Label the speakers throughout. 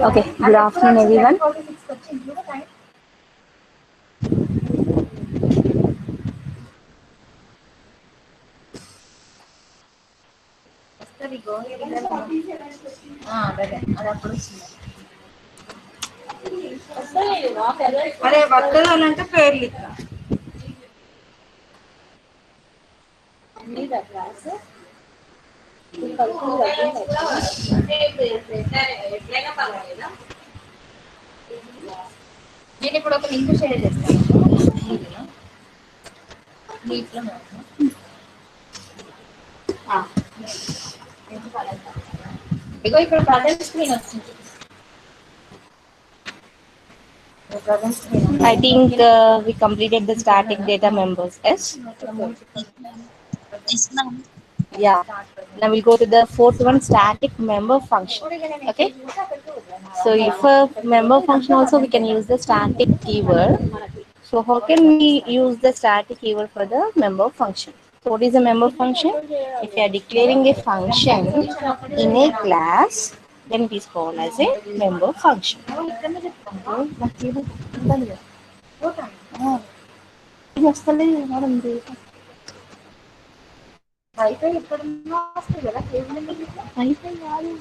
Speaker 1: Okay, good afternoon, everyone.
Speaker 2: అరే వస్తుందనంటే పేర్లు ఇస్తా ఎట్లయినా పర్వాలేదా నేను ఇప్పుడు ఒక లింక్ షేర్ చేస్తాను నీట్లో ఇగో ఇక్కడ ప్రజెంట్ స్క్రీన్ వచ్చింది
Speaker 1: I think we completed the static data members. Yes.
Speaker 3: Yes, ma'am.
Speaker 1: Yeah. Now we'll go to the fourth one, static member function. Okay. So if a member function also we can use the static keyword. So how can we use the static keyword for the member function? So what is a member function? If you are declaring a function in a class, then it is called as a member function.
Speaker 2: అయితే ఇక్కడ వస్తుంది కదా cable
Speaker 1: అయితే కాదు.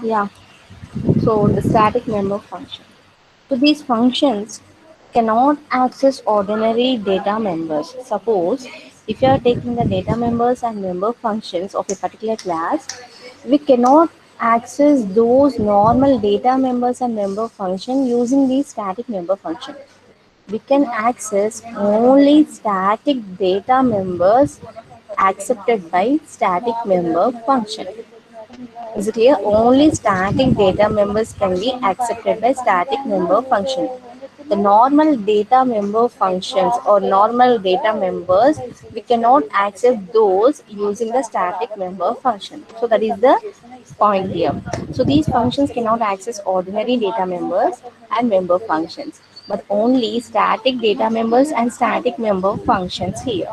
Speaker 1: Yeah. So the static member function. So these functions cannot access ordinary data members. Suppose if you are taking the data members and member functions of a particular class, we cannot access those normal data members and member function using the static member function. We can access only static data members accepted by static member function. Is it clear? Only static data members can be accepted by static member function. The normal data member functions or normal data members, we cannot access those using the static member function. So that is the point here. So these functions cannot access ordinary data members and member functions, but only static data members and static member functions here.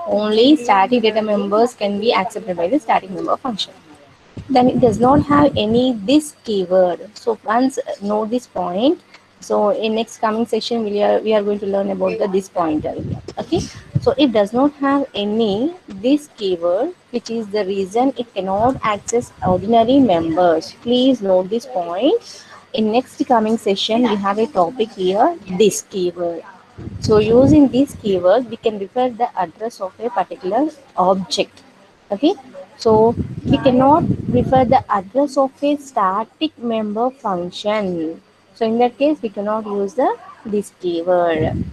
Speaker 1: Only static data members can be accepted by the static member function. Then it does not have any this keyword. So once know this point, so in next coming section we are going to learn about the this pointer. Okay, so it does not have any this keyword, which is the reason it cannot access ordinary members. Please note this point. In next coming session we have a topic here, this keyword. So using this keyword we can refer the address of a particular object. Okay, so we cannot refer the address of a static member function. So in that case we cannot use the this keyword.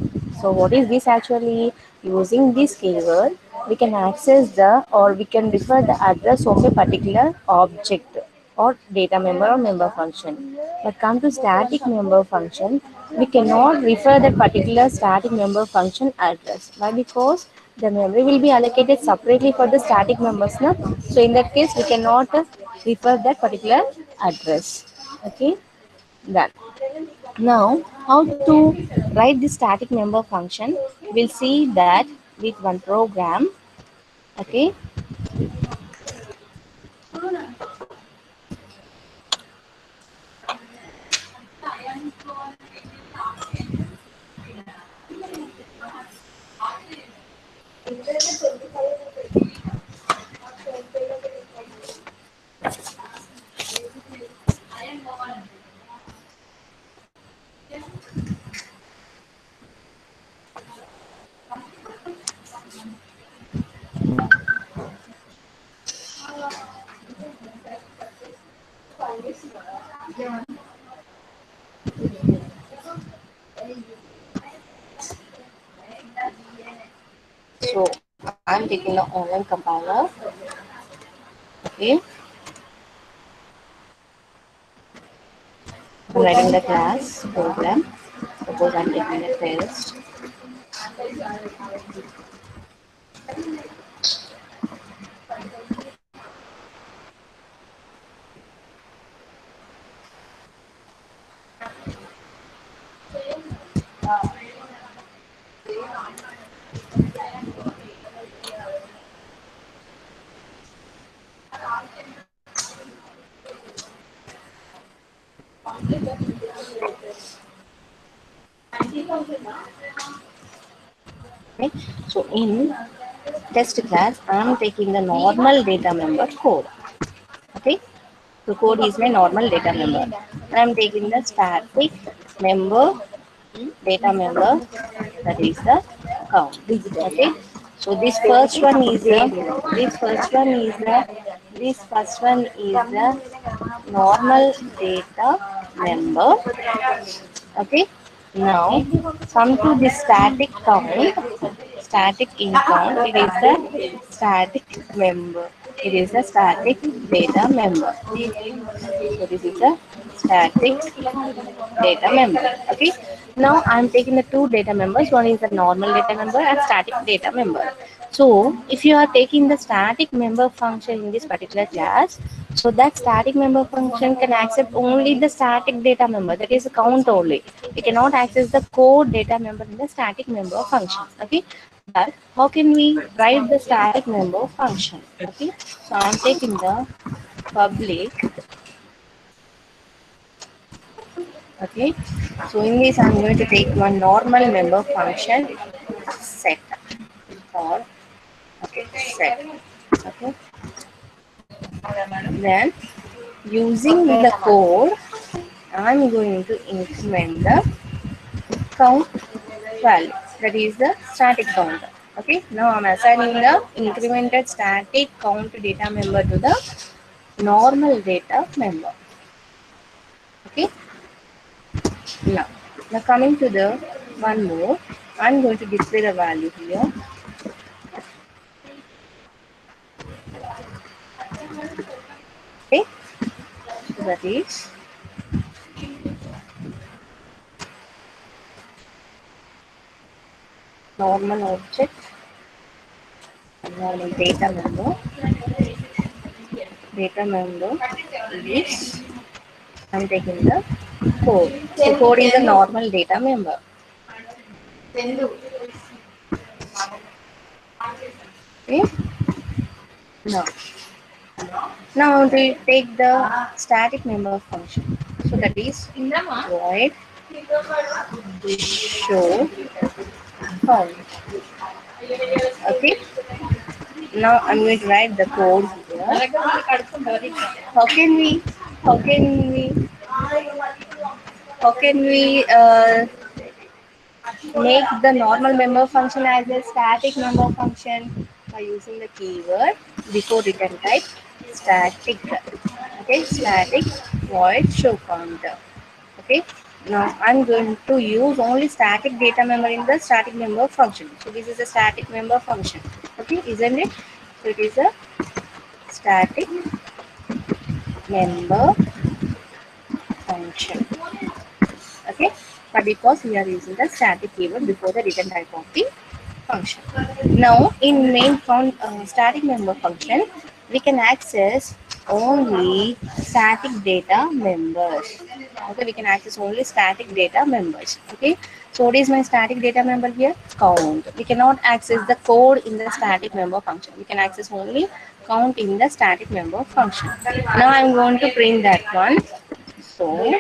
Speaker 1: So what is this actually? Using this keyword we can access the or we can refer the address of a particular object or data member or member function. But come to static member function, we cannot refer that particular static member function address. Why? Because the memory will be allocated separately for the static members. No? So in that case, we cannot refer that particular address. Okay, done. Now, how to write this static member function? We'll see that with one program. Okay, So I'm taking the online compiler. Okay, I'm writing the class program. Suppose I'm taking a test. Okay. So in test class, I'm taking the normal data member code. Okay. The code is my normal data member. I'm taking the static member data member, that is the count. Okay. So this first one is the normal data member. Okay. Now come to the static count. Static in count. It is the static member. It is a static data member. So this is a static data member. Okay. Now I'm taking the two data members. One is the normal data member and static data member. So if you are taking the static member function in this particular class, so that static member function can accept only the static data member, that is a count only. We cannot access the code data member in the static member function. Okay. But how can we write the static member function? Okay. So I'm taking the public. Okay, so in this I'm going to take one normal member function set or okay set. Okay, then using the code I'm going to increment the count value, that is the static count. Okay, now I'm assigning the incremented static count data member to the normal data member. Okay, now coming to the one more, I'm going to display the value here. Okay, so that is normal object, normal data member is, I'm taking the code. So code is a normal data member. Okay, now now we take the static member function. So that is void show count. Okay, now I'm going to write the code here. How can we how can we how can we make the normal member function as a static member function? By using the keyword before return type static. Okay, static void show counter. Okay, now I'm going to use only static data member in the static member function. So this is a static member function. Okay, isn't it? So it is a static member function. Okay, but because we are using the static keyword before the return type of the function. Now in main static member function, we can access only static data members. Okay, we can access only static data members. Okay, so what is my static data member here? Count. We cannot access the code in the static member function. We can access only count in the static member function. Now I'm going to print that one. So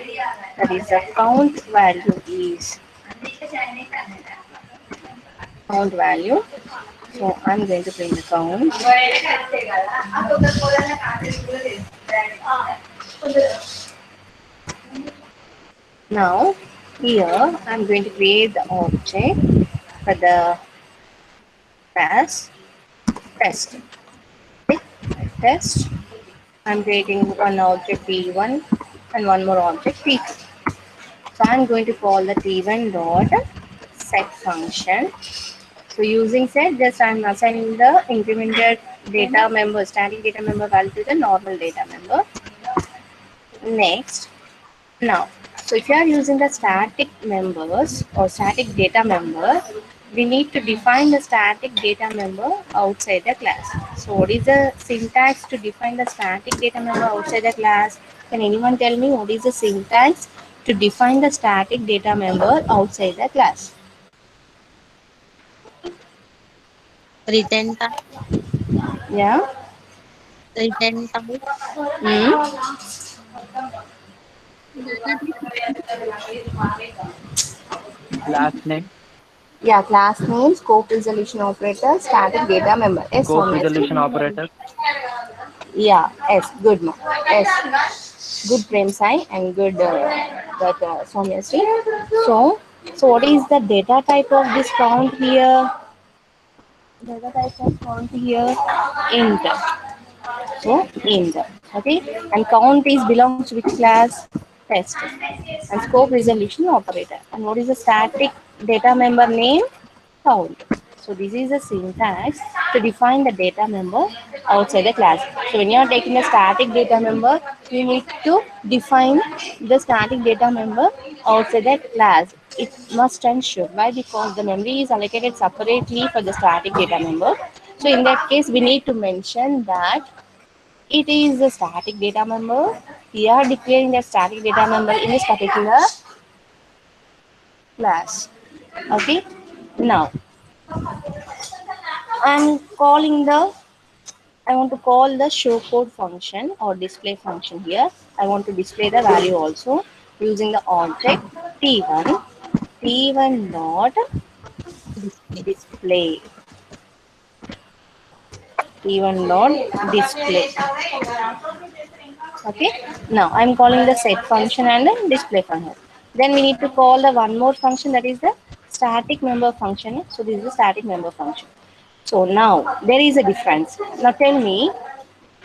Speaker 1: that is the count value is count value. So I'm going to print the count. Now here I'm going to create the object for the class test. Okay, test. I'm creating one object T1 and one more object T2. So I'm going to call the T1 dot set function. So using set, just I'm assigning the incremented data member, static data member value to the normal data member. Next, now, so if you are using the static members or static data member, we need to define the static data member outside the class. So what is the syntax to define the static data member outside the class? Can anyone tell me what is the syntax to define the static data member outside the class?
Speaker 3: Return type,
Speaker 1: Yeah.
Speaker 3: return type,
Speaker 1: Hmm?
Speaker 4: Last name,
Speaker 1: Yeah, class name, scope resolution operator, static data member. Yes,
Speaker 4: scope
Speaker 1: Soumya.
Speaker 4: resolution operator,
Speaker 1: Yeah, yes, good. Yes, good Prem Sai and good that Soumya Sri. So, so what is the data type of this count here? Data type of count here, int. So int. Okay, and count is belongs to which class? Test. And scope resolution operator. And what is the static data member name? Count. So this is a syntax to define the data member outside the class. So when you are taking a static data member, you need to define the static data member outside the class. It must ensure. Why? Because the memory is allocated separately for the static data member. So in that case, we need to mention that it is a static data member. We are declaring the static data member in this particular class. Okay. Now I'm calling the I want to call the show code function or display function here. I want to display the value also using the object t1 t1 dot
Speaker 3: display.
Speaker 1: display t1 dot display. Okay. Now I'm calling the set function and the display function. Then we need to call the one more function, that is the static member function. So this is the static member function. So now there is a difference. Now tell me,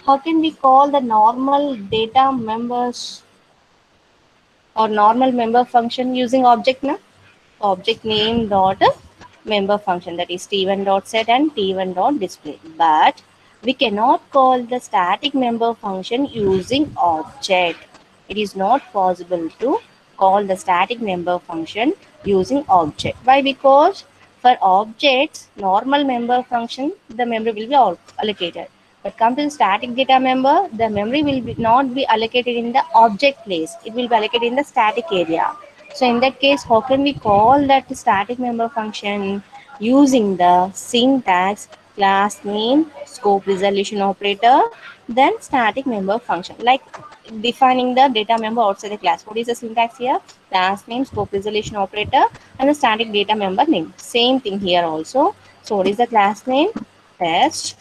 Speaker 1: how can we call the normal data members or normal member function using object now? Object name dot member function, that is t1 dot set and t1 dot display. But we cannot call the static member function using object. It is not possible to call the static member function using object. Why? Because for objects, normal member function, the memory will be allocated. But come to the static data member, the memory will not be allocated in the object place. It will be allocated in the static area. So in that case, how can we call that static member function using the syntax class name, scope resolution operator, then static member function, like defining the data member outside the class. What is the syntax here? Class name, scope resolution operator, and the static data member name. Same thing here also. So what is the class name? Test.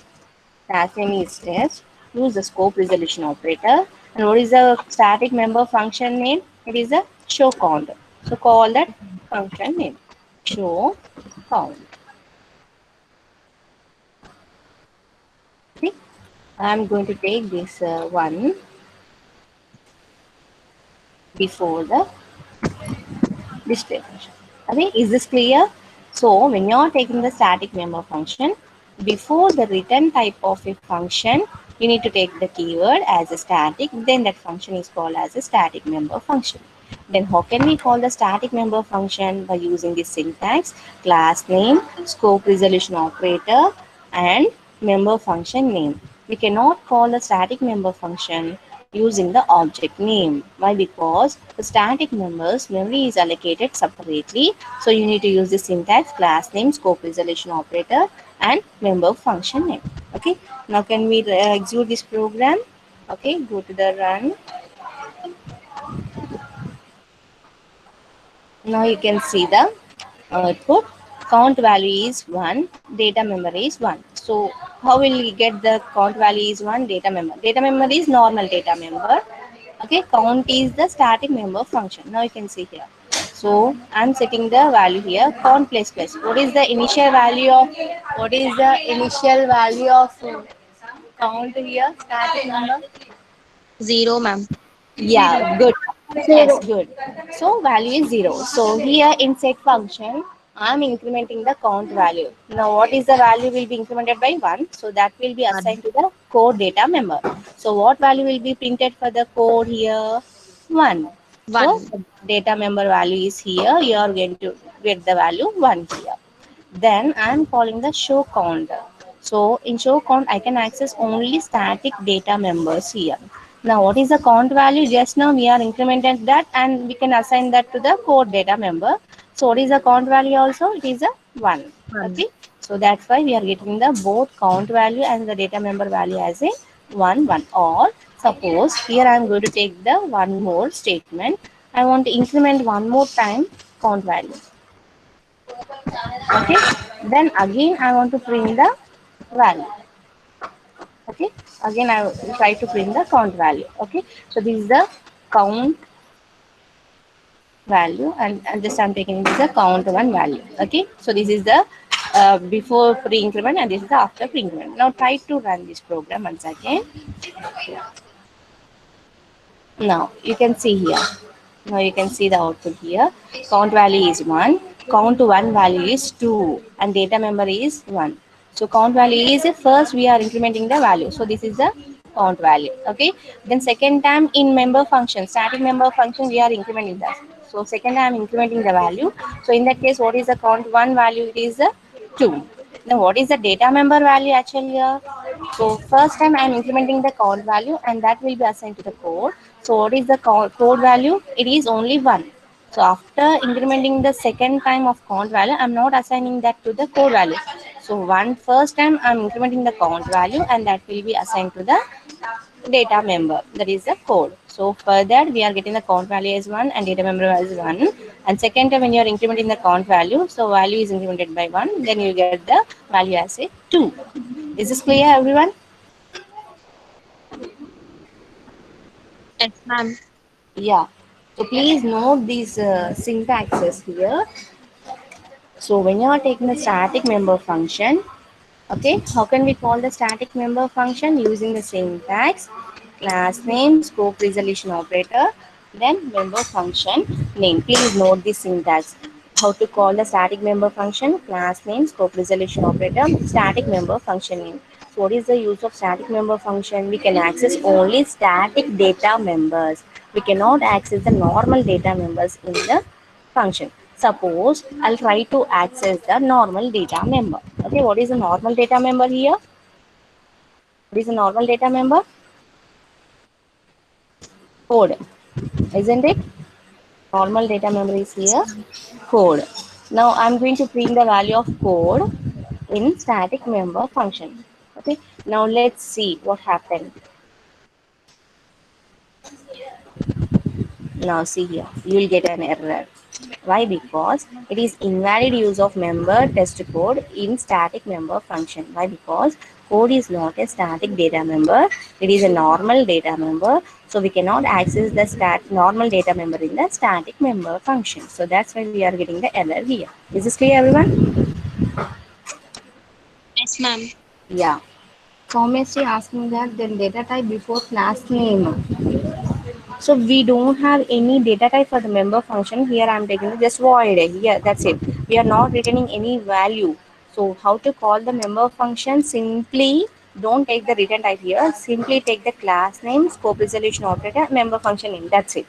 Speaker 1: Class name is test. Use the scope resolution operator. And what is the static member function name? It is a show count. So call that function name. Show count. Okay. I'm going to take this one before the display function. Okay, is this clear? So when you are taking the static member function, before the return type of a function, you need to take the keyword as a static, then that function is called as a static member function. Then how can we call the static member function? By using this syntax, class name, scope resolution operator, and member function name. We cannot call the static member function using the object name. Why? Because the static members memory is allocated separately. So you need to use the syntax class name, scope resolution operator, and member function name. Okay. Now can we execute this program? Okay. Go to the run. Now you can see the output. Count value is 1, data member is 1. So how will we get the count value is 1, data member? Data member is normal data member. Okay, count is the static member function. Now you can see here. So I'm setting the value here, count plus plus. What is the initial value of, what is the initial value of count here, static number?
Speaker 3: 0, ma'am.
Speaker 1: Yeah, good. Yes, good. So value is 0. So here in set function, I'm incrementing the count value. Now what is the value will be incremented by 1. So that will be
Speaker 3: 1.
Speaker 1: assigned to the code data member. So what value will be printed for the code here? 1. So
Speaker 3: 1.
Speaker 1: the data member value is here. You are going to get the value 1 here. Then I am calling the show count. So in show count, I can access only static data members here. Now, what is the count value? Just now we are incremented that and we can assign that to the code data member. So what is the count value also? It is a 1.
Speaker 3: 1.
Speaker 1: Okay. So that's why we are getting the both count value and the data member value as a 1, 1. Or suppose here I am going to take the one more statement. I want to increment one more time count value. Okay, then again I want to print the value. Okay, again I will try to print the count value. Okay, so this is the count value, and this I'm taking this is the count one value. Okay, so this is the before pre-increment and this is the after pre-increment. Now try to run this program once again. Now you can see here. Now you can see the output here. Count value is 1. Count 1 value is 2. And data member is 1. So count value is first we are incrementing the value. So this is the count value. Okay. Then second time in member function, static member function, we are incrementing that. So second time incrementing the value. So in that case, what is the count 1 value? It is 2. Now what is the data member value actually here? So first time I am implementing the count value and that will be assigned to the code. So what is the code value? It is only 1. So after incrementing the second time of count value, I am not assigning that to the code value. So one first time I am incrementing the count value and that will be assigned to the data member, that is the code. So for that we are getting the count value as 1 and data member as 1. And second time when you are incrementing the count value, so value is incremented by 1, then you get the value as a 2. Is this clear everyone?
Speaker 3: Yes, ma'am.
Speaker 1: Yeah. So please note these syntaxes here. So when you are taking the static member function, okay, how can we call the static member function? Using the syntax, class name, scope resolution operator, then member function name. Please note the syntax. How to call the static member function? Class name, scope resolution operator, static member function name. So what is the use of static member function? We can access only static data members. We cannot access the normal data members in the function. Suppose I'll try to access the normal data member. Okay, what is the normal data member here? What is the normal data member? Code, isn't it? Normal data member is
Speaker 3: Yes,
Speaker 1: here,
Speaker 3: ma'am.
Speaker 1: code. Now I'm going to print the value of code in static member function. Okay, now let's see what happened. Now see here, you will get an error. Why? Because it is invalid use of member test code in static member function. Why? Because code is not a static data member. It is a normal data member. So we cannot access the normal data member in the static member function. So that's why we are getting the error here. Is this clear everyone?
Speaker 3: Yes, ma'am.
Speaker 1: Yeah. Commentary asking that then data type before class name. So we don't have any data type for the member function. Here I am taking just void. Here that's it. We are not returning any value. So how to call the member function? Simply don't take the return type here. Simply take the class name, scope resolution operator, member function name. That's it.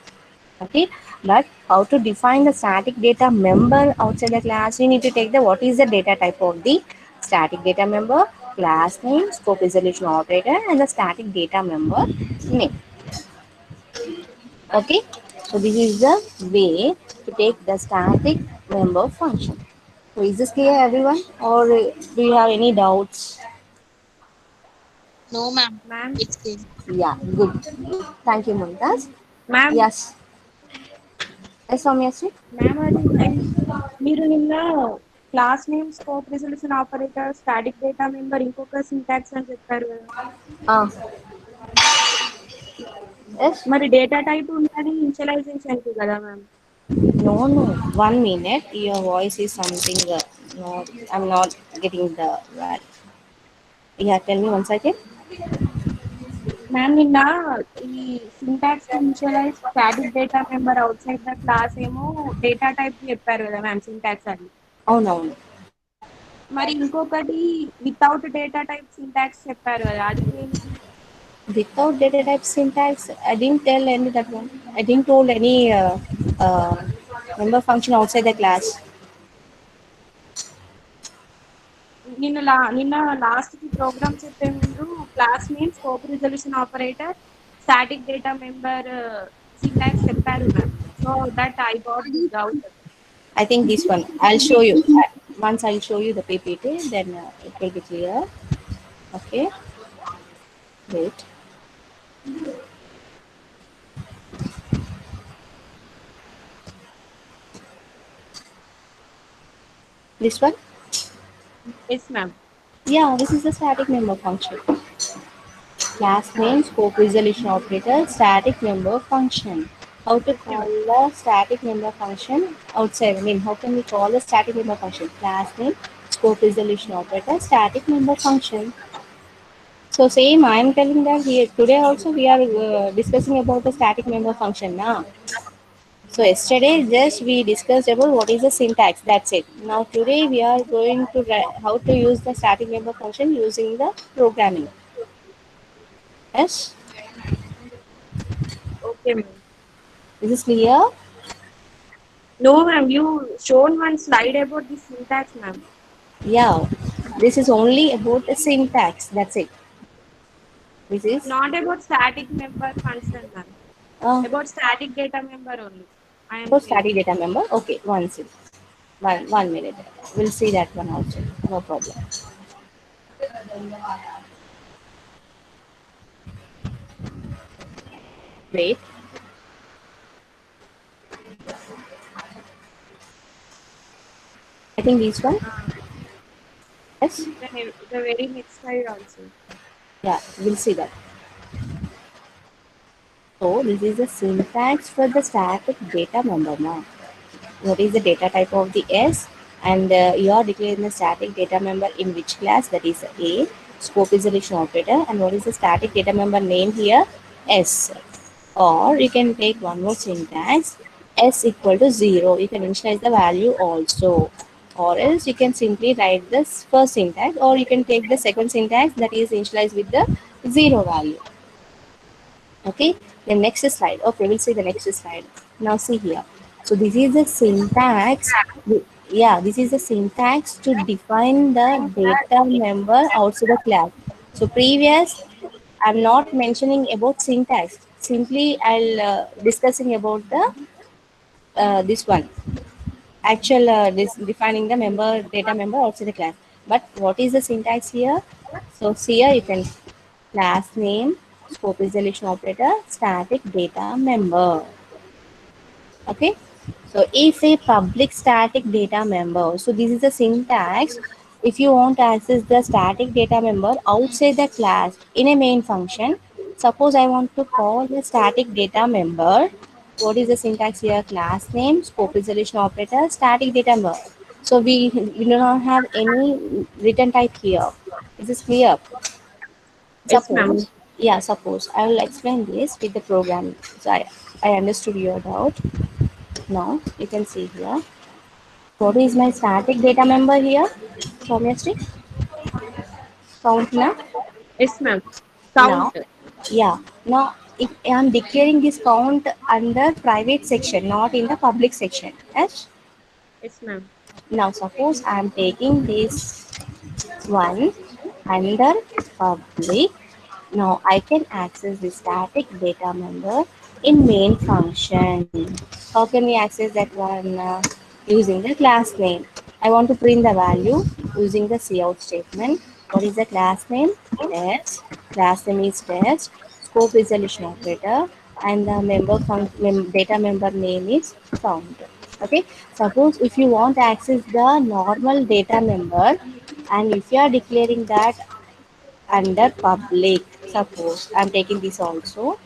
Speaker 1: Okay, but how to define the static data member outside the class? We need to take the what is the data type of the static data member. class name, scope resolution operator, and the static data member name. Okay, so this is the way to take the static member function. So is this clear, everyone, or do you have any doubts?
Speaker 3: No, ma'am.
Speaker 2: Ma'am,
Speaker 3: It's clear.
Speaker 1: Yeah, good. Thank you, Mumtaz.
Speaker 2: ma'am,
Speaker 1: Yes, yes, Soumyasri.
Speaker 2: ma'am, అది మీరు నిన్న class name scope resolution operator static data member ఇంకొక syntax అని చెప్పారు కదా.
Speaker 1: Ah, yes.
Speaker 2: మరి data type ఉన్నది initialisation కి కదా ma'am.
Speaker 1: No, no. 1 minute. Your voice is something. No, I'm not getting the right. Yeah, tell me once again.
Speaker 2: Ma'am నిన్న ఈ syntax to initialise static data member out side the class ఏమో data type చెప్పారు కదా ma'am syntax అది.
Speaker 1: Oh no.
Speaker 2: మరి ఇంకొకటి without data type syntax చెప్పారు కదా అది ఏంటి?
Speaker 1: Without data type syntax, I didn't tell any that one. I didn't told any member function outside the class.
Speaker 2: నిన్న లాస్ట్ కి ప్రోగ్రామ్ చెప్పే ముందు class name scope resolution operator static data member syntax చెప్పారు ma'am. So that I got this doubt.
Speaker 1: I think this one. I'll show you. Once I'll show you the PPT, then it will be clear. Okay. Wait. This one?
Speaker 2: Yes ma'am.
Speaker 1: Yeah, this is the static member function. Class name, scope resolution operator, static member function. How to
Speaker 2: okay
Speaker 1: call
Speaker 2: ma'am.
Speaker 1: the static member function outside? I mean, how can we call the static member function? Class name, scope resolution operator, static member function. So same, I am telling that here today also we are discussing about the static member function now. So yesterday just we discussed about what is the syntax. That's it. Now today we are going to how to use the static member function using the programming. Yes,
Speaker 2: okay ma'am.
Speaker 1: is this clear?
Speaker 2: No ma'am you shown one slide about the syntax ma'am.
Speaker 1: Yeah, this is only about the syntax. That's it. This is
Speaker 2: not about static member function ma'am.
Speaker 1: uh,
Speaker 2: about static data member only I'm
Speaker 1: for
Speaker 2: saying.
Speaker 1: static data member. Okay, one minute. We'll see that one also. No problem. Wait. I think this one. Yes.
Speaker 2: The very next slide also.
Speaker 1: Yeah, we'll see that. So this is the syntax for the static data member now. What is the data type of the S? And you are declaring the static data member in which class? That is A. Scope is a relation operator. And what is the static data member name here? S. Or you can take one more syntax. S equal to 0. You can initialize the value also. Or else you can simply write this first syntax, or you can take the second syntax, that is initialized with the 0 value. Okay, the next slide. Okay, we'll see the next slide. Now see here. So this is the syntax. Yeah, this is the syntax to define the data member outside the class. So previous, I'm not mentioning about syntax. Simply, I'll discussing about the this one actual this defining the member data member outside the class. But what is the syntax here? So here you can class name, scope resolution operator, static data member. Okay, so if a public static data member, so this is the syntax. If you want to access the static data member outside the class in a main function, suppose I want to call the static data member. What is the syntax here? Class name, scope resolution operator, static data member. So we do not have any written type here. Is this clear?
Speaker 2: Yes, ma'am.
Speaker 1: Suppose, yeah, suppose I will explain this with the program. So I understood your doubt. Now you can see here. What is my static data member here? Soumyasri, count now.
Speaker 2: Yes, ma'am.
Speaker 1: Now,
Speaker 2: Count.
Speaker 1: yeah. Now if I am declaring this count under private section, not in the public section. Yes.
Speaker 2: Yes, ma'am.
Speaker 1: Now suppose I am taking this one under public. Now I can access the static data member in main function. How can we access that one? Using the class name. I want to print the value using the cout statement. What is the class name? Test. Class name is test. Scope resolution operator, and the data member name is count. Okay. Suppose if you want to access the normal data member, and if you are declaring that under public, suppose I'm taking this also.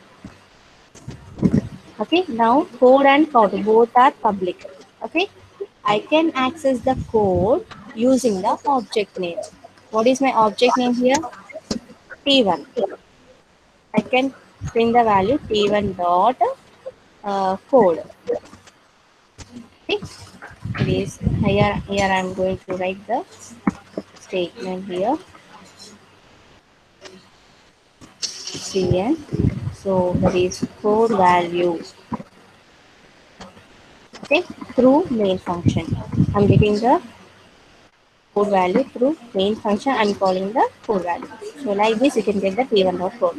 Speaker 1: Okay, now code and count both are public. Okay, I can access the code using the object name. What is my object name here? T1. I can print the value T1 dot code. Okay, it is here I'm going to write the statement here. Cn. So that is code value. Okay, through main function. I'm getting the code value through main function. I'm calling the code value. So like this, you can get the P1 dot code.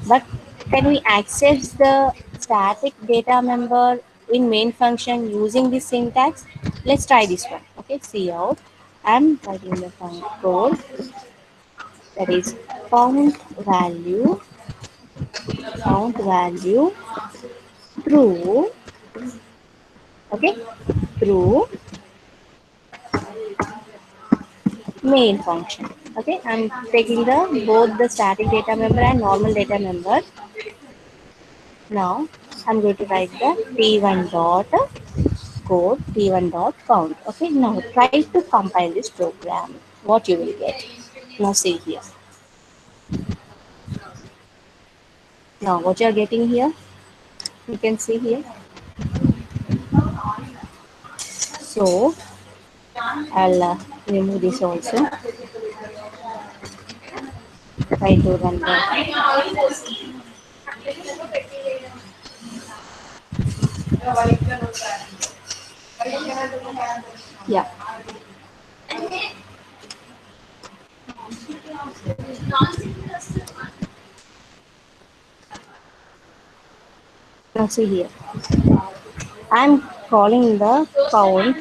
Speaker 1: But can we access the static data member in main function using this syntax? Let's try this one. Okay, see out. I'm writing the code that is count value, count value through, okay, through main function. Okay, I'm taking the both the static data member and normal data member. Now I'm going to write the t1 dot code, t1 dot count. Okay, now try to compile this program. What you will get? Now see here. Now what you are getting here? You can see here. So I'll remove this also. Try to run the. Yeah. Now see here. I'm calling the count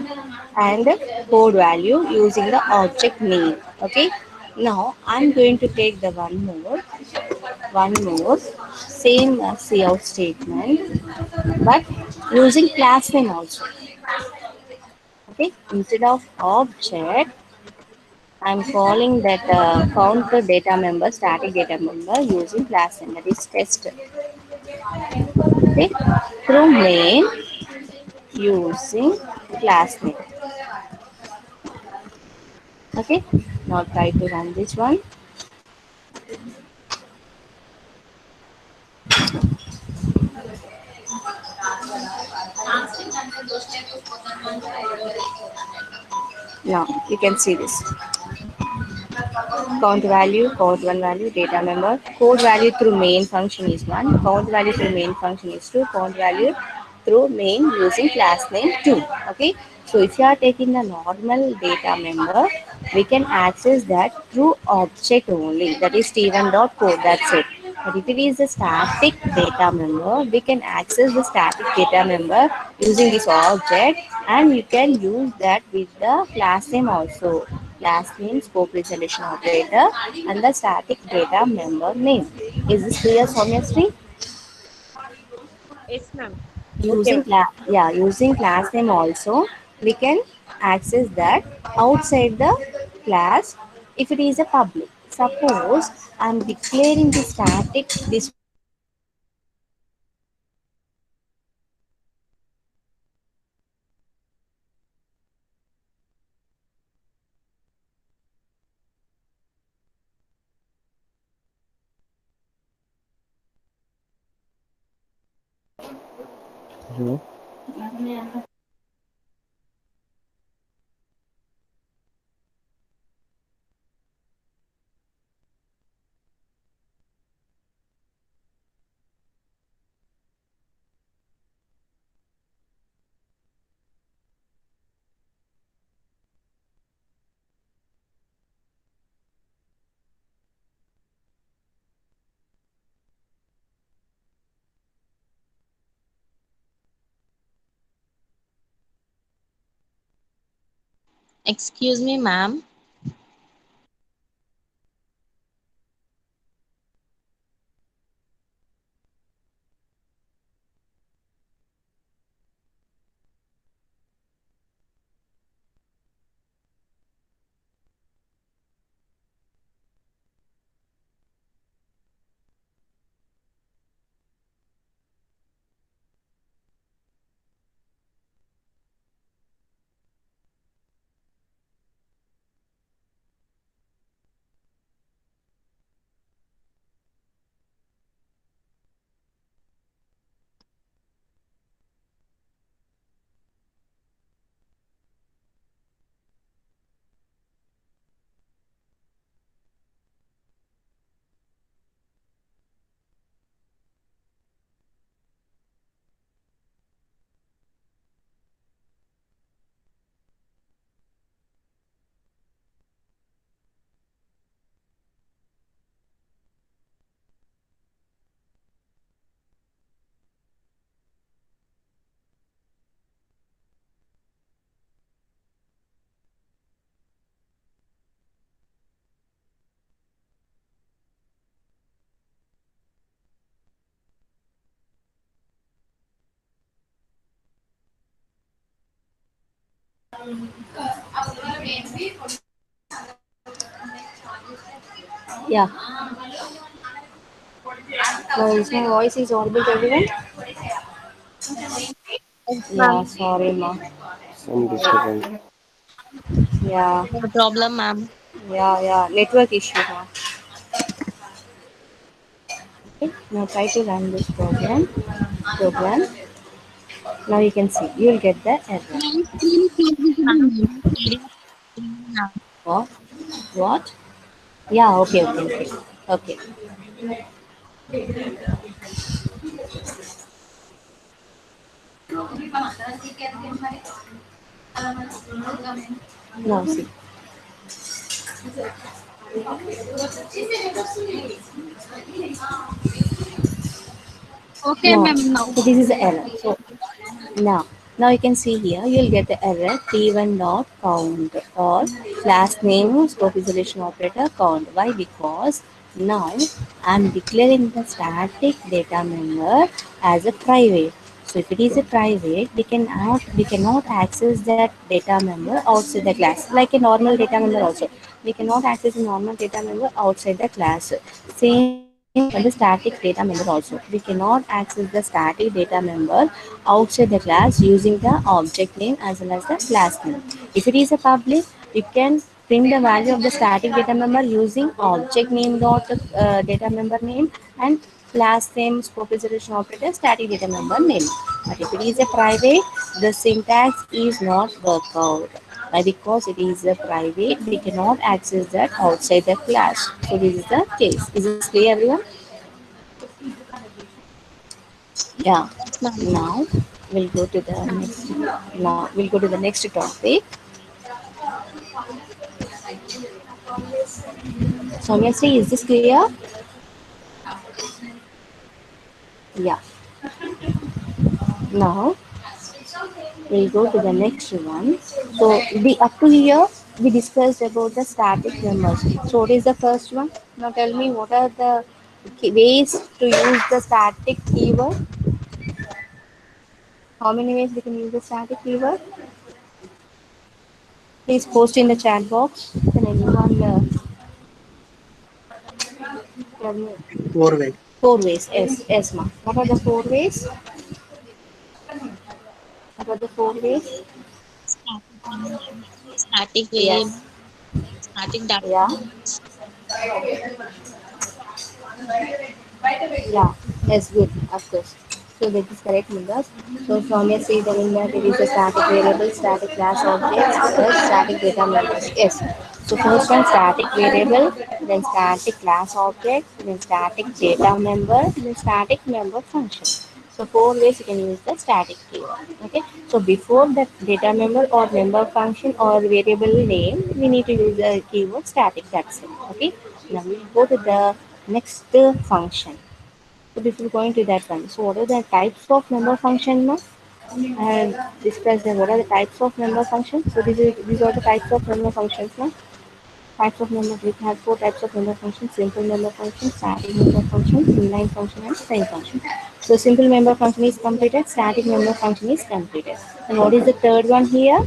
Speaker 1: and code value using the object name. Okay. Now I'm going to take the one more, same cout statement, but using class name also. Okay. Instead of object, I'm calling that count the data member, static data member using class name, that is test. Okay. Through main using class name. Okay, now try to run this one. Now you can see this. Count value, count one value, data member. Code value through main function is one. Count value through main function is two. Count value through main using class name two. Okay. So if you are taking the normal data member, we can access that through object only. That is T1 dot code. That's it. But if it is a static data member, we can access the static data member using this object, and you can use that with the class name also. Class name, scope resolution operator, and the static data member name. Is this clear, Soumyasri?
Speaker 2: Yes, ma'am.
Speaker 1: Using class name also, we can access that outside the class if it is a public. Suppose I'm declaring the static this one public. Suppose I'm declaring the static data member
Speaker 4: Hello.
Speaker 3: Excuse me, ma'am.
Speaker 1: Yeah. Now, is my voice is audible to everyone?
Speaker 3: Yes,
Speaker 1: Yeah,
Speaker 3: ma'am.
Speaker 1: sorry, ma.
Speaker 5: Some disturbance.
Speaker 1: Yeah,
Speaker 3: No problem, ma'am.
Speaker 1: yeah. Network issue, ma. Okay. Now try to run this program. Now you can see. You will get the error.
Speaker 3: Ma'am, screen is not visible, ma'am. Screen now.
Speaker 1: What? What? Yeah. Okay. Okay. Now see.
Speaker 2: Okay,
Speaker 1: Now,
Speaker 2: ma'am. Now.
Speaker 1: so this is the error. So now, now you can see here, you will get the error t1 dot count or last name scope isolation operator count. Why? Because now I am declaring the static data member as a private. So if it is a private, we cannot access that data member outside the class. Like a normal data member also, we cannot access a normal data member outside the class. Same for the static data member also. We cannot access the static data member outside the class using the object name as well as the class name. If it is a public, you can print the value of the static data member using object name dot data member name and class name scope resolution operator static data member name. But if it is a private, the syntax is not work out. Why? Because it is a private, we cannot access that outside the class. So this is the case. Is this clear, everyone? Yeah.
Speaker 3: Yes, ma'am.
Speaker 1: Now we'll go to the next. Now we'll go to the next topic. Soumya, is this clear? Yeah. Now we'll go to the next one. So the up to here we discussed about the static members. So what is the first one? Now tell me what are the ways to use the static keyword? How many ways we can use the static keyword? Please post in the chat box. Can anyone tell me?
Speaker 4: Four way.
Speaker 1: Four ways. Yes, ma. What are the four ways? What are the four ways?
Speaker 3: Static dimension. Static
Speaker 1: Yes.
Speaker 3: variable. Static data.
Speaker 1: Yeah. Yeah, yes, good, of course. So that is correct, Mugas. So from your say that in that it is a static variable, static class objects, plus static data members. Yes. So first one static variable, then static class object, then static data member, then static member function. So four ways you can use the static keyword. Okay. So before that data member or member function or variable name, we need to use the keyword static. That's it. Okay. Now we go to the next function. So before going to that one, so what are the types of member function now? And discuss them. What are the types of member functions? So these are the types of member functions now. Types of member, we have four types of member functions: simple member function, static member function, inline function, and chain function. So simple member function is completed, static member function is completed. And what is the third one here?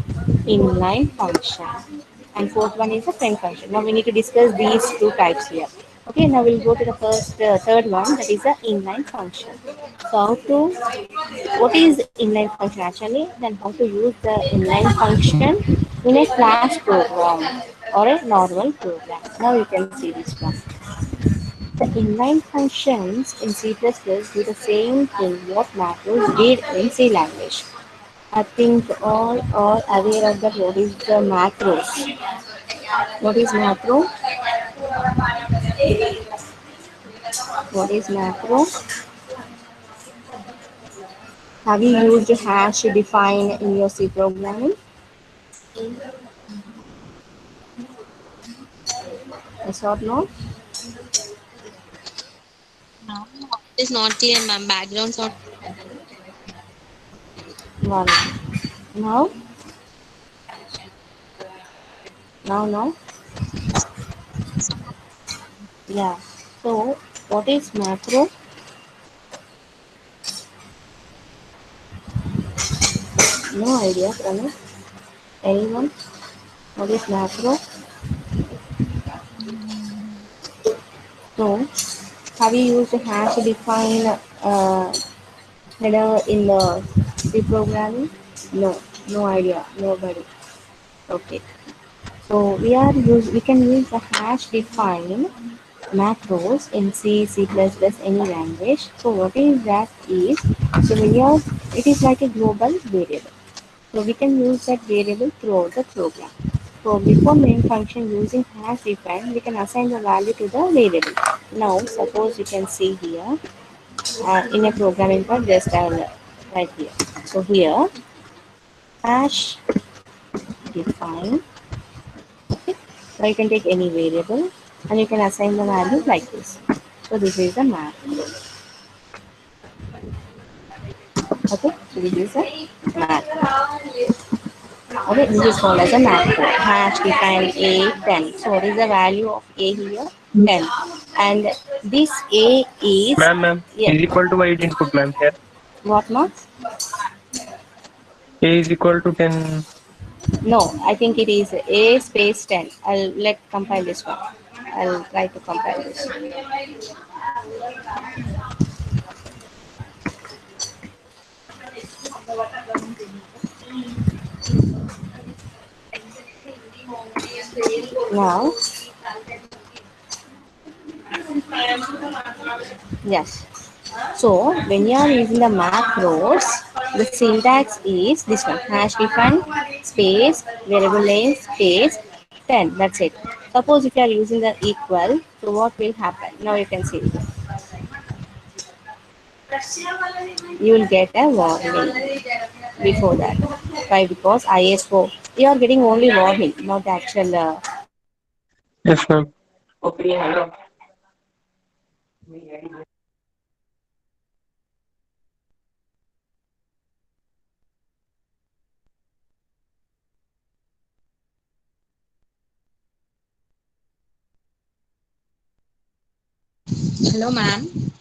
Speaker 1: Inline function. And fourth one is a friend function. Now we need to discuss these two types here. Okay, now we'll go to the third one, that is the inline function. So how to, what is inline function actually? Then how to use the inline function in a class program or a normal program. Now you can see this one. The inline functions in C++ do the same thing what macros did in C language. I think all are aware of that what is the macros. What is macro? What is macro? Have you used hash to define in your C programming? Yes or no?
Speaker 3: Now, it is not clear, ma'am. Background's not.
Speaker 1: One. Now, now. Yeah. So, what is macro? No idea, Pranay. Anyone? What is macro? No. Have you used hash to define header in the C programming? No. No idea. Nobody. Okay. So we can use the hash define macros in C, C++, any language. So what is that is, so when you are, it is like a global variable. So we can use that variable throughout the program. So before main function using hash define, we can assign the value to the variable. Now suppose you can see here in a programming part, just right here. So here hash define. Okay. Now you can take any variable and you can assign the value like this. So this is the map. Okay, so this is a map. Okay, this is called as a map code. Hash define a 10. So what is the value of a here? 10. And this a is,
Speaker 6: Ma'am,
Speaker 1: yeah,
Speaker 6: is equal to white input, ma'am. Here,
Speaker 1: what marks?
Speaker 6: a is equal to 10.
Speaker 1: No, I think it is a space 10. I'll let compile this one. I'll try to compile this. Now, yes. So when you are using the macros, the syntax is this one: hash define space variable name space 10. That's it. Suppose if you are using the equal, so what will happen? Now you can see. You will get a warning before that. Why? Because ISO, you are getting only warning, not the actual.
Speaker 6: Yes, ma'am.
Speaker 3: Hello, ma'am.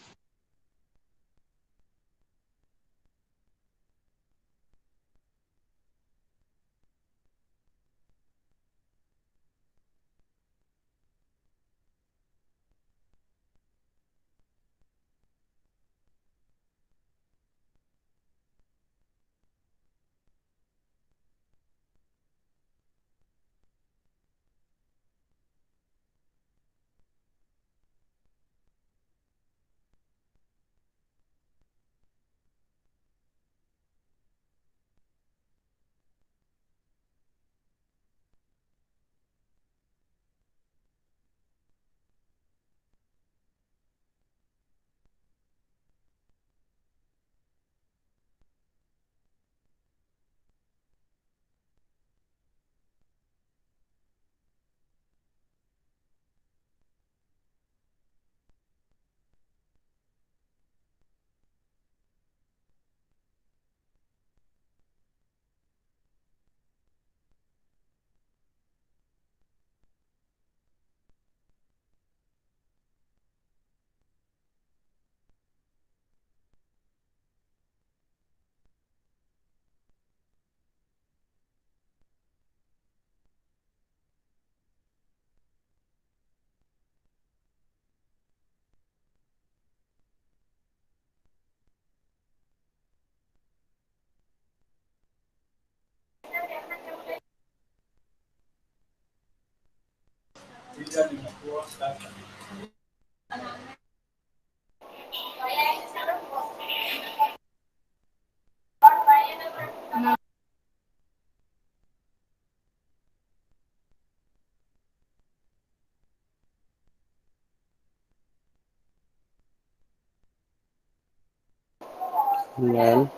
Speaker 5: Ma'am,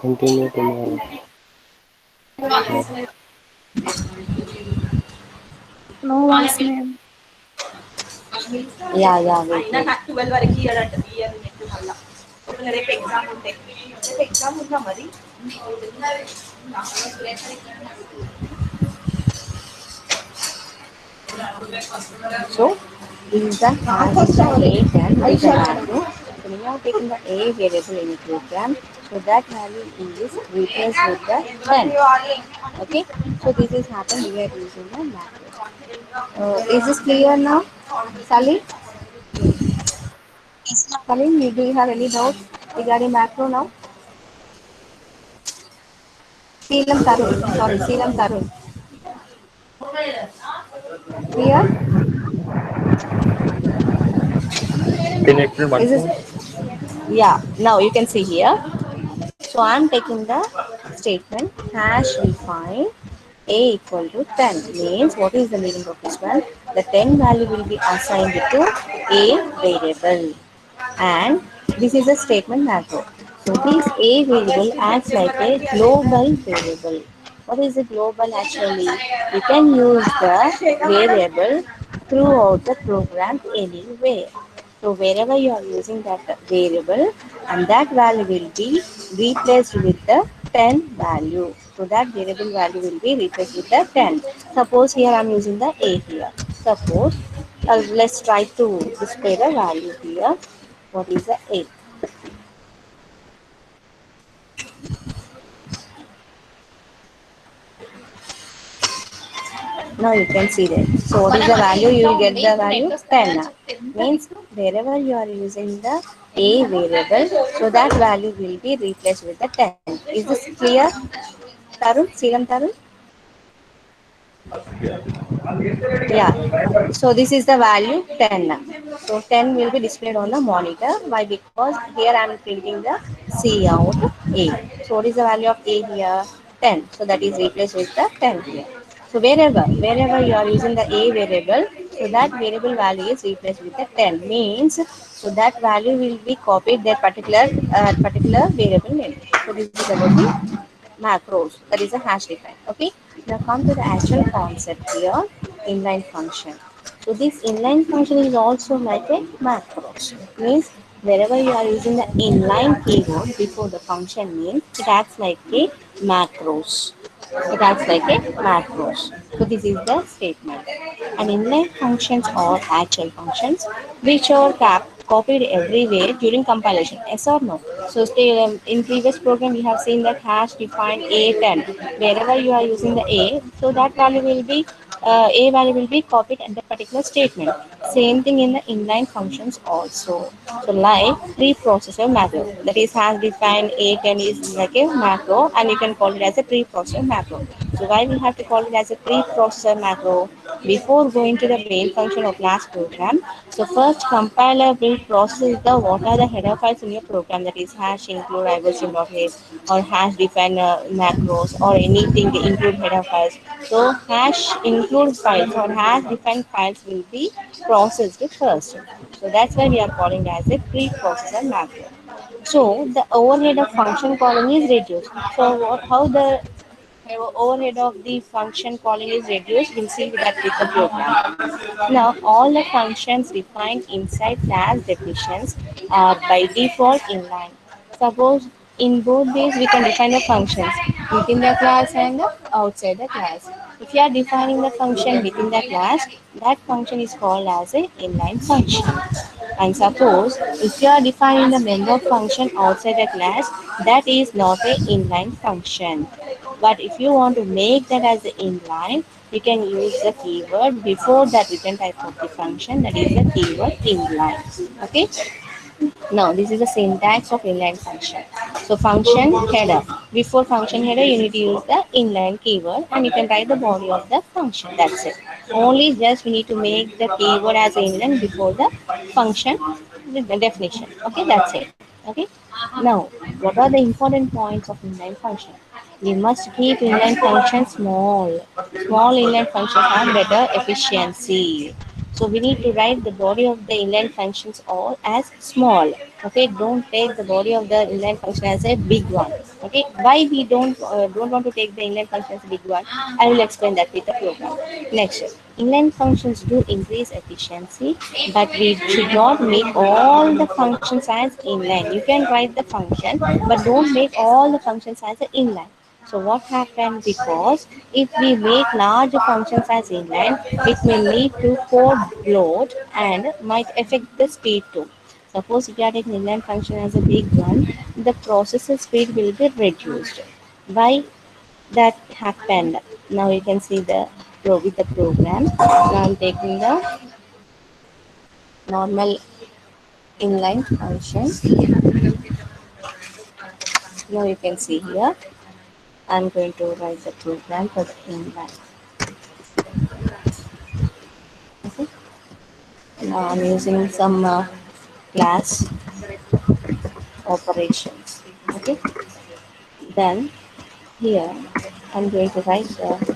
Speaker 5: continue tomorrow. Yeah.
Speaker 2: No voice, ma'am.
Speaker 1: Yeah, yeah, wait, wait. 12 వరకు ఇయ్యాడంట year net మళ్ళా రేపు exam ఉంటే రేపు exam ఉందా మరి So this is the hash rate and return value. So we are taking the A variable in the program. So that value is replaced with the 10. Okay. So this is happened. We are using the macro. Is this clear now, Sally? Sally, do you have any doubts regarding macro now? Seelam Tarun. Sorry, Seelam Tarun. Clear?
Speaker 6: Can you explain
Speaker 1: Is
Speaker 6: once
Speaker 1: this?
Speaker 6: more?
Speaker 1: Yeah. Now you can see here. So I'm taking the statement hash define a equal to 10 means what is the meaning of this one? The 10 value will be assigned to a variable and this is a statement macro. So this a variable acts like a global variable. What is a global actually? You can use the variable throughout the program anywhere. So wherever you are using that variable and that value will be replaced with the 10 value. So that variable value will be replaced with the 10. Suppose here I am using the A here. Suppose let's try to display the value here. What is the A? Now you can see that. So what is the value? You will get the value 10. Means wherever you are using the A variable, so that value will be replaced with the 10. Is this clear? Tarun, Seelam Tarun? Yeah. So this is the value 10. So 10 will be displayed on the monitor. Why? Because here I am printing the C out A. So what is the value of A here? 10. So that is replaced with the 10 here. So wherever you are using the A variable, so that variable value is replaced with the 10 means so that value will be copied that particular variable name. So this is about the macros, that is a hash define. Okay, now come to the actual concept here, inline function. So this inline function is also like a macros, means wherever you are using the inline keyword before the function name, it acts like a macros. It acts like a macros. So this is the statement. And inline functions are actual functions which are copied everywhere during compilation. Yes or no? So still in previous program we have seen that hash define A10. Wherever you are using the A, so that value will be A value will be copied at the particular statement. Same thing in the inline functions also. So like preprocessor macro, that is has defined A10 is like a macro and you can call it as a preprocessor macro. So why we have to call it as a preprocessor macro? Before going to the main function of last program, so first compiler will process the what are the header files in your program, that is hash include ivosim.h or hash define macros or anything include header files. So hash include files or hash define files will be processed first. So that's why we are calling as a preprocessor macro. So the overhead of function calling is reduced. So how the overhead of the function calling is reduced, we'll see that with the program. Now all the functions defined inside class definitions are by default inline. Suppose in both these we can define the functions within the class and outside the class. If you are defining the function within the class, that function is called as a inline function. And suppose if you are defining the member function outside the class, that is not a inline function. But if you want to make that as an inline, you can use the keyword before that return type of the function, that is the keyword inline. Okay. Now, this is the syntax of inline function. So, function header. Before function header, you need to use the inline keyword and you can write the body of the function. That's it. Only just we need to make the keyword as inline before the function with the definition. Okay, that's it. Okay. Now, what are the important points of inline function? We must keep inline functions small. Small inline functions have better efficiency. So we need to write the body of the inline functions all as small. Okay, don't take the body of the inline function as a big one. Okay, why we don't want to take the inline function as a big one? I will explain that with the program. Next, inline functions do increase efficiency, but we should not make all the functions as inline. You can write the function, but don't make all the functions as an inline. So what happens, because if we make large functions as inline, it may lead to code bloat and might affect the speed too. Suppose if you are taking inline function as a big one, the processor speed will be reduced. Why that happened? Now you can see the with the program. Now I'm taking the normal inline function. Now you can see here. I'm going to write the program for the inline. Okay. Now I'm using some class operations. Okay. Then here I'm going to write the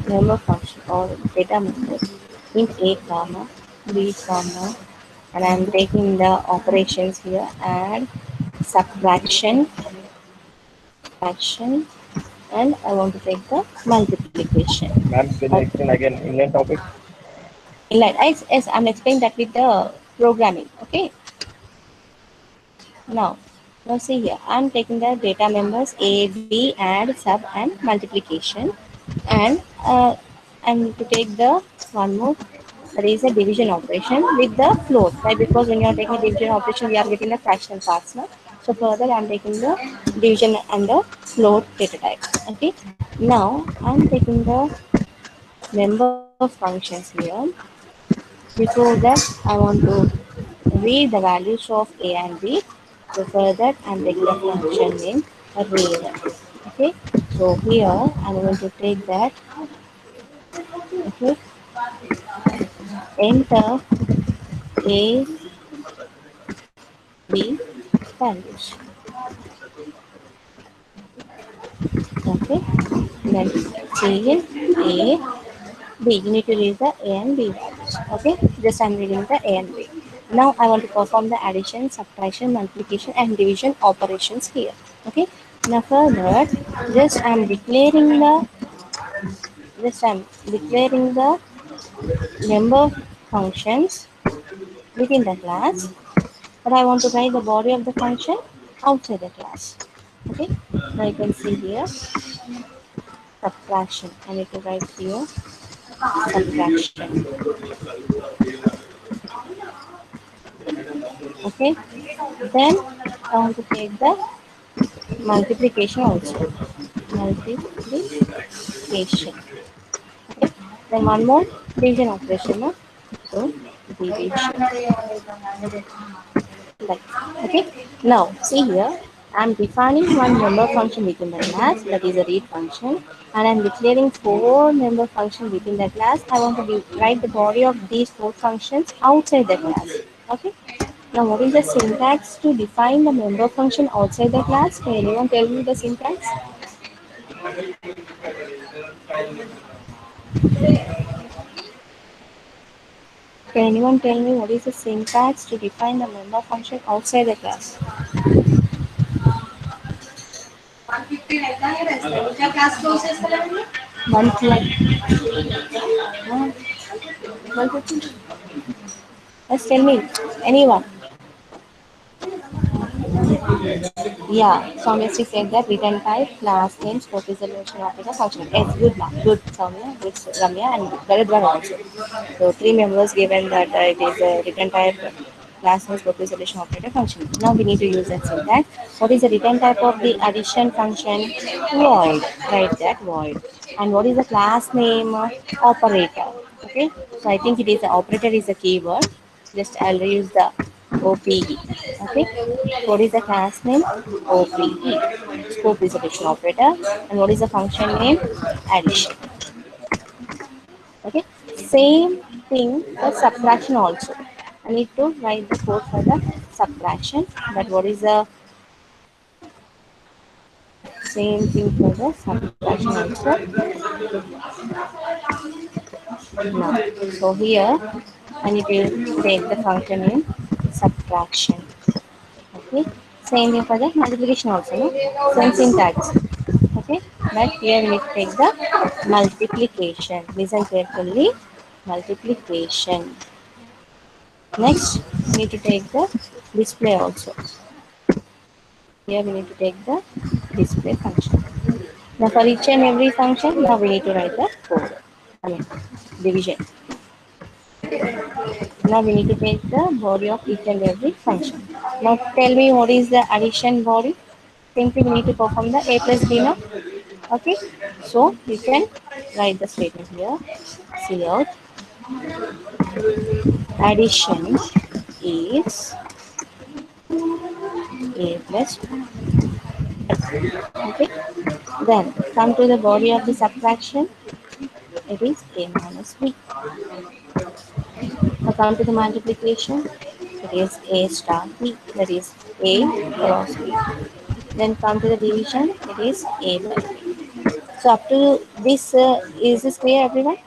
Speaker 1: member function or data method in a comma b comma, and I'm taking the operations here: add, subtraction, fraction, and I want to take the multiplication.
Speaker 6: Ma'am, can you explain again inline topic?
Speaker 1: Inline. Yes, I'm explaining that with the programming. Okay. Now, now see here, I'm taking the data members A, B, add, sub, and multiplication, and I'm to take the one more, that is a division operation with the float. Right? Because when you are taking division operation, we are getting the fractional parts now. So further, I'm taking the division and the float data type. Okay. Now, I'm taking the member functions here. Before that, I want to read the values of A and B. So for that, I'm taking the function name read. Okay. So here I'm going to take that. Okay. Enter A, B values. Okay. Then C, A, B. You need to read the A and B values. Okay. Just I'm reading the A and B. Now I want to perform the addition, subtraction, multiplication, and division operations here. Okay. Now further, just I'm declaring the member functions within the class, but I want to write the body of the function outside the class. Okay. Now you can see here subtraction. I need to write here subtraction. Okay. Then I want to take the multiplication also. Multiplication. Okay. Then one more division operation. No? So division. Like, okay. Now see here, I'm defining one member function within the class, that is a read function, and I'm declaring four member function within the class. I want to write the body of these four functions outside the class. Okay. Now what is the syntax to define the member function outside the class? Can anyone tell me the syntax? Can anyone tell me what is the syntax to define the member function outside the class? Monthly. Ah, 150. Let's tell me. Anyone? Yeah, Soumya said that return type, class name, scope resolution operator, function. Yes, good ma'am. Good Soumya, good Ramya, and Bharadwaj also. So three members given that it is a return type, class name scope resolution operator function. Now we need to use that syntax. What is the return type of the addition function? Void. Write that void. And what is the class name? Operator. Okay. So I think it is the operator is a keyword. Just I'll use the OPE. Okay. What is the class name? OPE. Scope resolution operator. And what is the function name? Addition. Okay. Same thing for subtraction also. I need to write the code for the subtraction. But what is the same thing for the subtraction also? No. So here I need to take the function in subtraction. Okay. Same thing for the multiplication also. No? Same syntax. Okay. But here we need to take the multiplication. Listen carefully. Multiplication. Next, we need to take the display also. Here we need to take the display function. Now for each and every function, now we need to write the code. I mean, division. Now we need to take the body of each and every function. Now tell me what is the addition body. Simply we need to perform the a plus b now. Okay. So you can write the statement here. See out. Addition is a plus b. Okay. Then come to the body of the subtraction. It is a minus b. Now come to the multiplication. It is a star b. That is a cross b. Then come to the division. It is a by b. So up to this, is this clear, everyone?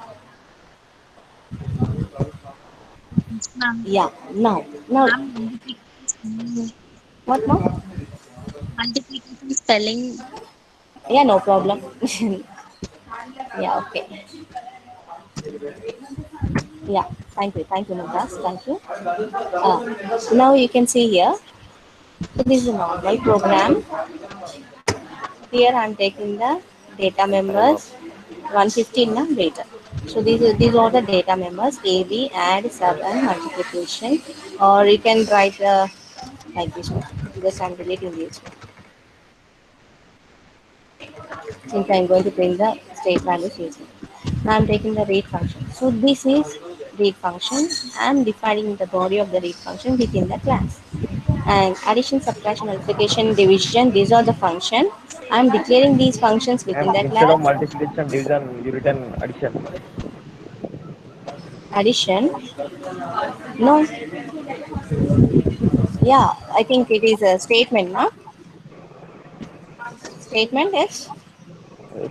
Speaker 3: Yes, ma'am.
Speaker 1: Yeah. Now,
Speaker 3: Ma'am,
Speaker 1: what now?
Speaker 3: multiplication spelling.
Speaker 1: Yeah, no problem. Yeah, okay. Yeah, thank you, Mumtaz, thank you. Now you can see here. So this is a normal program. Here I'm taking the data members 115 na data. So these are the data members A, B, add, sub, and multiplication. Or you can write like this one. Just I'm deleting this one. Since I'm going to print the state values using. Now I'm taking the read function. So this is read function. I'm defining the body of the read function within the class. And addition, subtraction, multiplication, division, these are the function. I'm declaring these functions within
Speaker 6: And
Speaker 1: the
Speaker 6: instead of
Speaker 1: class.
Speaker 6: multiplication, division, you written addition.
Speaker 1: Addition, no, yeah, I think it is a statement, no? Statement is,
Speaker 6: Yes.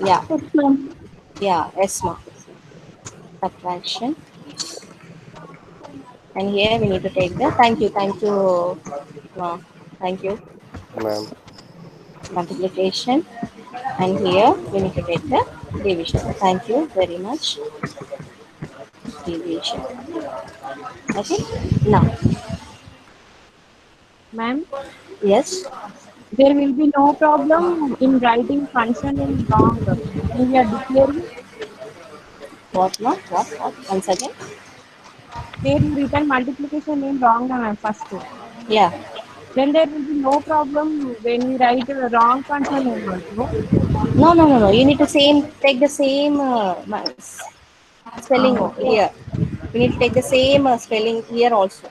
Speaker 1: yeah,
Speaker 2: Yes, ma'am.
Speaker 1: yeah, yes, ma. Subtraction. And here we need to take the, thank you, ma. Thank you,
Speaker 5: ma'am.
Speaker 1: multiplication. And here we need to take the division. Thank you very much. Division. Okay. Now,
Speaker 2: Ma'am,
Speaker 1: yes.
Speaker 2: there will be no problem in writing function in wrong when we are declaring.
Speaker 1: What? Not what? Once again.
Speaker 2: There you written multiplication in wrong, ma'am, first.
Speaker 1: Yeah.
Speaker 2: Then there will be no problem when we write a wrong function name also.
Speaker 1: No. You need to take the same spelling here. We need to take the same spelling here also.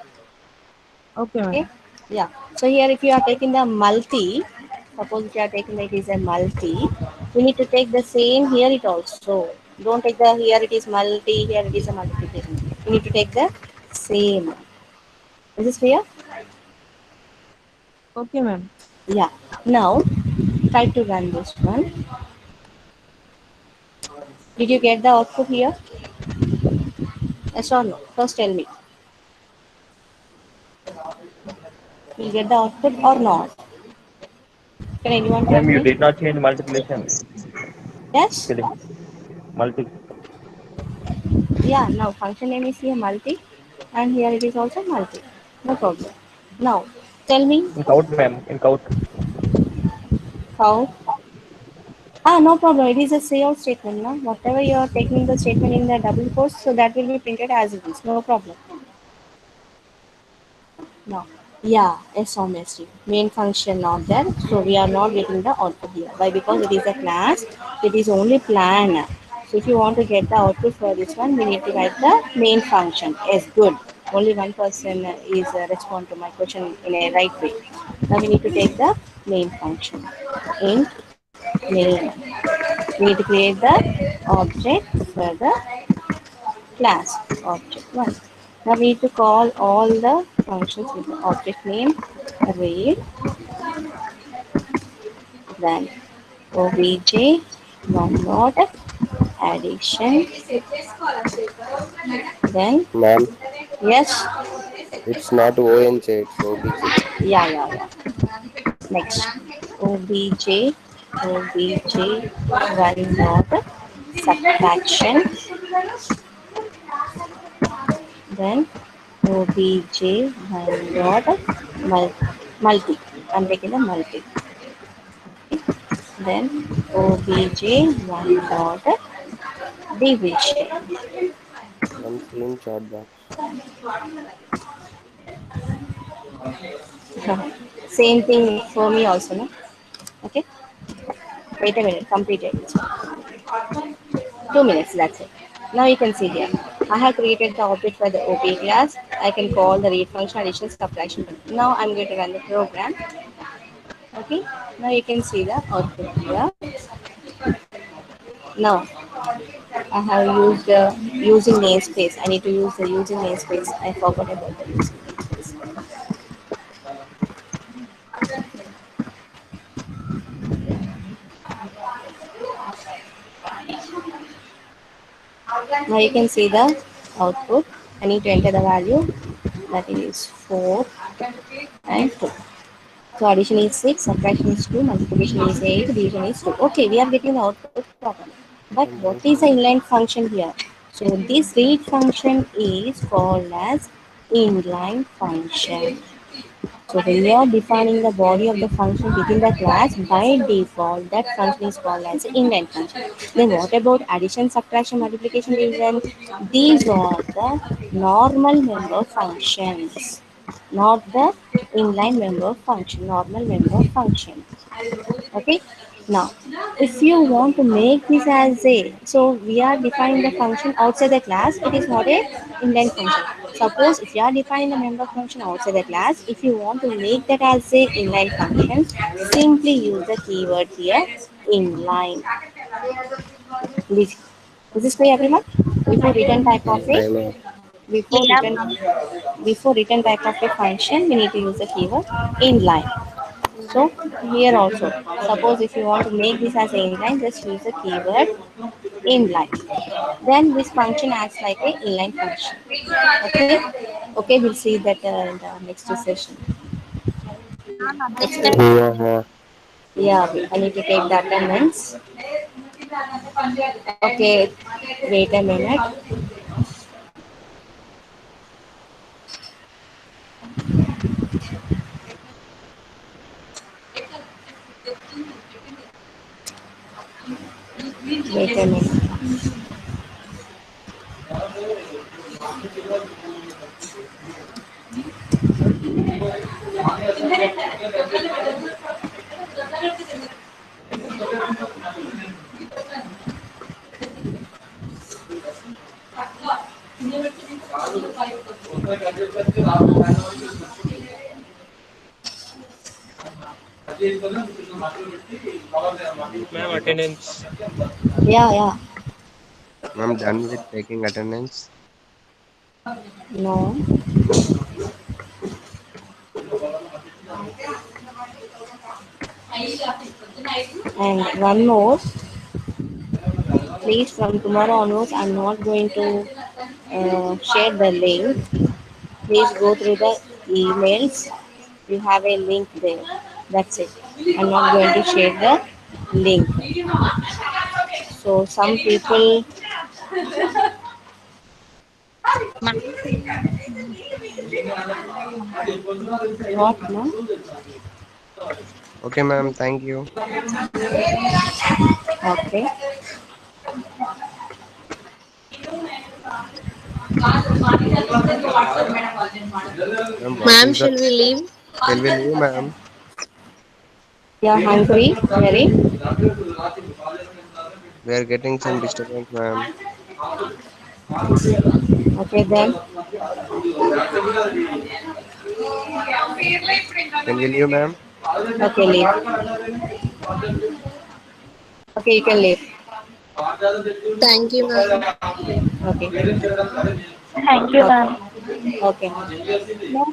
Speaker 2: Okay,
Speaker 1: Okay.
Speaker 2: ma'am.
Speaker 1: Yeah. So here, if you are taking the multi, suppose if you are taking it is a multi, we need to take the same here it also. Don't take the here it is multi, here it is a multiplication. You need to take the same. Is this clear?
Speaker 2: Okay, ma'am.
Speaker 1: Yeah. Now try to run this one. Did you get the output here? Yes or no? First tell me. You get the output or not? Can anyone tell
Speaker 6: Ma'am, you
Speaker 1: me?
Speaker 6: did not change multiplication
Speaker 1: Yes?
Speaker 6: spelling. Multi.
Speaker 1: Yeah, now function name is here multi and here it is also multi. No problem. Now tell me
Speaker 6: In count, ma'am. In count.
Speaker 1: how. No problem. It is a say out statement. No? Whatever you are taking the statement in the double quotes, so that will be printed as it is. No problem. No. Yeah, SOMSD. Main function not there. So we are not getting the output here. Why? Because it is a class. It is only plan. So if you want to get the output for this one, we need to write the main function. Yes, good. Only one person is respond to my question in a right way. Now we need to take the main function. Int main. We need to create the object for the class object one. Now we need to call all the functions with the object name read, then obj one dot addition, then
Speaker 5: Ma'am,
Speaker 1: yes,
Speaker 5: it's not ONJ, it's OBJ.
Speaker 1: yeah. Next obj one dot subtraction, then obj one dot multi. I'm taking the multi. Then obj one dot division.
Speaker 5: I'm seeing chat box.
Speaker 1: Same thing for me also, no? Okay. Wait a minute. Completed. 2 minutes. That's it. Now you can see here. I have created the object for the OP class. I can call the read function, addition, subtraction. Now I'm going to run the program. Okay. Now you can see the output here. Now I have used using namespace. I need to use the using namespace. I forgot about the using namespace. Now you can see the output. I need to enter the value, that is 4 and 2. So addition is 6, subtraction is 2, multiplication is 8, division is 2. Okay, we are getting the output properly. But what is the inline function here? So this read function is called as inline function. So when you are defining the body of the function within the class, by default, that function is called as inline function. Then what about addition, subtraction, multiplication, division? These are the normal member functions, not the inline member function, normal member function. Okay. Now, if you want to make this as a, so we are defining the function outside the class, it is not a inline function. Suppose if you are defining the member function outside the class, if you want to make that as a inline function, simply use the keyword here, inline. This is clear everyone? Before return type of a,
Speaker 5: Timer.
Speaker 1: before
Speaker 3: Yeah,
Speaker 1: return, before return type of a function, we need to use the keyword inline. So here also, suppose if you want to make this as a inline, just use the keyword inline. Then this function acts like a inline function. Okay, okay, we'll see that in the next session.
Speaker 3: ma'am,
Speaker 1: Next,
Speaker 3: attendance.
Speaker 5: Yeah,
Speaker 1: yeah, I need to take the attendance. Okay, wait a minute. Wait a minute.
Speaker 7: Ma'am, attendance.
Speaker 1: Yeah.
Speaker 5: I'm done with taking attendance.
Speaker 1: No. And one more. Please, from tomorrow onwards, I'm not going to share the link. Please go through the emails. You have a link there. That's it. I'm not going to share the link. So some people,
Speaker 3: Ma'am,
Speaker 1: what no?
Speaker 5: Okay, ma'am, thank you.
Speaker 1: Okay.
Speaker 5: Ma'am, what
Speaker 3: Ma'am,
Speaker 5: is the?
Speaker 3: shall we leave?
Speaker 5: Shall we leave, ma'am?
Speaker 1: Yeah, hungry, very.
Speaker 5: We are getting some disturbance, ma'am.
Speaker 1: Okay, then.
Speaker 5: Can we leave, ma'am?
Speaker 1: Okay, leave. Okay, you can leave.
Speaker 3: Thank you, ma'am.
Speaker 1: Okay.
Speaker 8: Thank you, ma'am.
Speaker 1: Okay.
Speaker 2: No.